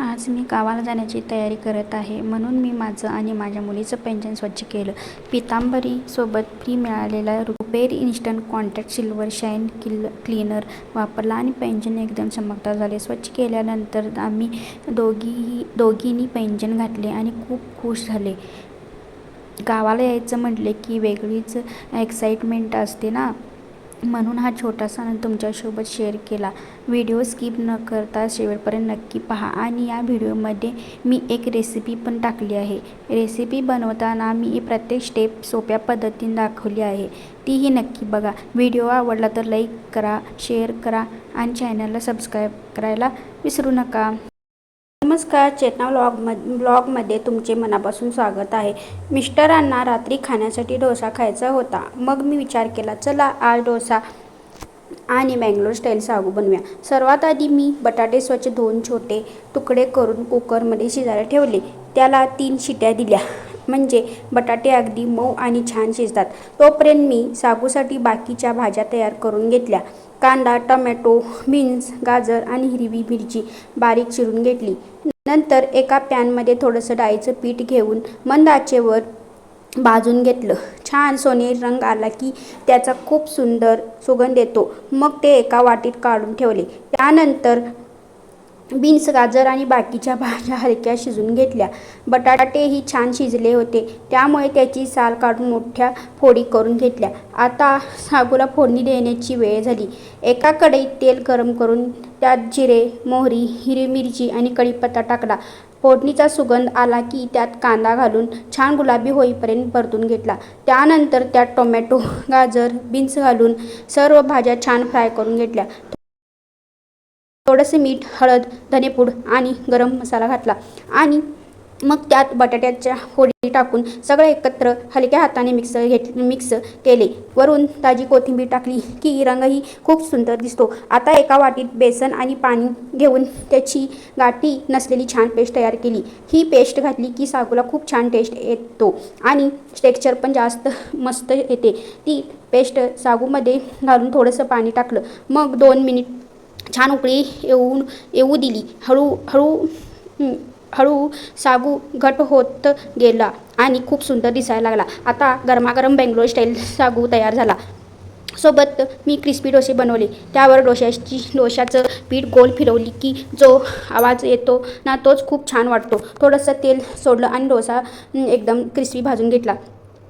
आज मी गावाला जाण्याची तयारी करत आहे, म्हणून मी माझं आणि माझ्या मुलीचं पैंजण स्वच्छ केलं. पितांबरीसोबत फ्री मिळालेला रुपेरी instant contact silver shine cleaner वापरला आणि पैंजण एकदम चमकदार झाले. स्वच्छ केल्यानंतर आम्ही दोघींनी पैंजण घातले आणि खूप खुश झाले. गावाला यायचं म्हटले की वेगळीच एक्साइटमेंट असते ना, म्हणून हा छोटासा आनंद तुमच्यासोबत शेअर केला. व्हिडिओ स्किप न करता शेवटपर्यंत नक्की पहा. आणि या व्हिडिओमध्ये मी एक रेसिपी पण टाकली आहे. रेसिपी बनवताना मी प्रत्येक स्टेप सोप्या पद्धतीने दाखवली आहे, तीही नक्की बघा. व्हिडिओ आवडला तर लाईक करा, शेअर करा आणि चॅनलला सबस्क्राईब करायला विसरू नका. नमस्कार, चेतना ब्लॉगमध्ये तुमचे मनापासून स्वागत आहे. मिस्टरांना रात्री खाण्यासाठी डोसा खायचा होता. मग मी विचार केला, चला आज डोसा आणि बंगलोर स्टाईल सागू बनवूया. सर्वात आधी मी बटाटे स्वच्छ धुवून छोटे तुकडे करून कुकरमध्ये शिजायला ठेवले. त्याला 3 शिट्या दिल्या म्हणजे बटाटे अगदी मऊ आणि छान शिजतात. तोपर्यंत मी सागूसाठी बाकीच्या भाज्या तयार करून घेतल्या. कांदा, टोमॅटो, बीन्स, गाजर आणि हिरवी मिरची बारीक चिरून घेतली. नंतर एका पॅनमध्ये थोडंसं डाळीचं पीठ घेऊन मंद आचेवर भाजून घेतलं. छान सोनेरी रंग आला की त्याचा खूप सुंदर सुगंध येतो. मग ते एका वाटीत काढून ठेवले. त्यानंतर बीन्स, गाजर आणि बाकीच्या भाज्या हलक्या शिजून घेतल्या. बटाटेही छान शिजले होते, त्यामुळे त्याची साल काढून मोठ्या फोडी करून घेतल्या. आता सागूला फोडणी देण्याची वेळ झाली. एका कढईत तेल गरम करून त्यात जिरे, मोहरी, हिरवी मिरची आणि कढीपत्ता टाकला. फोडणीचा सुगंध आला की त्यात कांदा घालून छान गुलाबी होईपर्यंत परतून घेतला. त्यानंतर त्यात टोमॅटो, गाजर, बीन्स घालून सर्व भाज्या छान फ्राय करून घेतल्या. थोडंसं मीठ, हळद, धनेपूड आणि गरम मसाला घातला आणि मग त्यात बटाट्याच्या फोडी टाकून सगळं एकत्र हलक्या हाताने मिक्स केले. वरून ताजी कोथिंबीर टाकली की रंगही खूप सुंदर दिसतो. आता एका वाटीत बेसन आणि पाणी घेऊन त्याची गाठी नसलेली छान पेस्ट तयार केली. ही पेस्ट घातली की सागूला खूप छान टेस्ट येतो आणि टेक्स्चर पण जास्त मस्त येते. ती पेस्ट सागूमध्ये घालून थोडंसं पाणी टाकलं. मग 2 मिनिट छान उकळी येऊ दिली. हळू सागू घट होत गेला आणि खूप सुंदर दिसायला लागला. आता गरमागरम बंगलोर स्टाईल सागू तयार झाला. सोबत मी क्रिस्पी डोसे बनवले. त्यावर डोशाचं पीठ गोल फिरवली की जो आवाज येतो ना, तोच खूप छान वाटतो. थोडंसं तेल सोडलं आणि डोसा एकदम क्रिस्पी भाजून घेतला.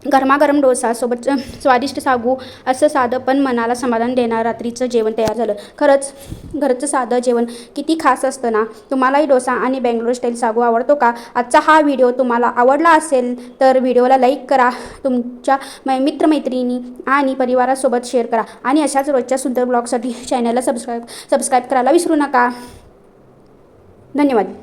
गरमागरम डोसा सोबत स्वादिष्ट सागू असं साधं पण मनाला समाधान देणारं रात्रीचं जेवण तयार झालं. खरंच घरचं साधं जेवण किती खास असतं ना. तुम्हालाही डोसा आणि बंगलोर स्टाईल सागू आवडतो का? आजचा हा व्हिडिओ तुम्हाला आवडला असेल तर व्हिडिओला लाईक करा, तुमच्या मित्रमैत्रिणी आणि परिवारासोबत शेअर करा आणि अशाच रोजच्या सुंदर ब्लॉगसाठी चॅनलला सबस्क्राईब करायला विसरू नका. धन्यवाद.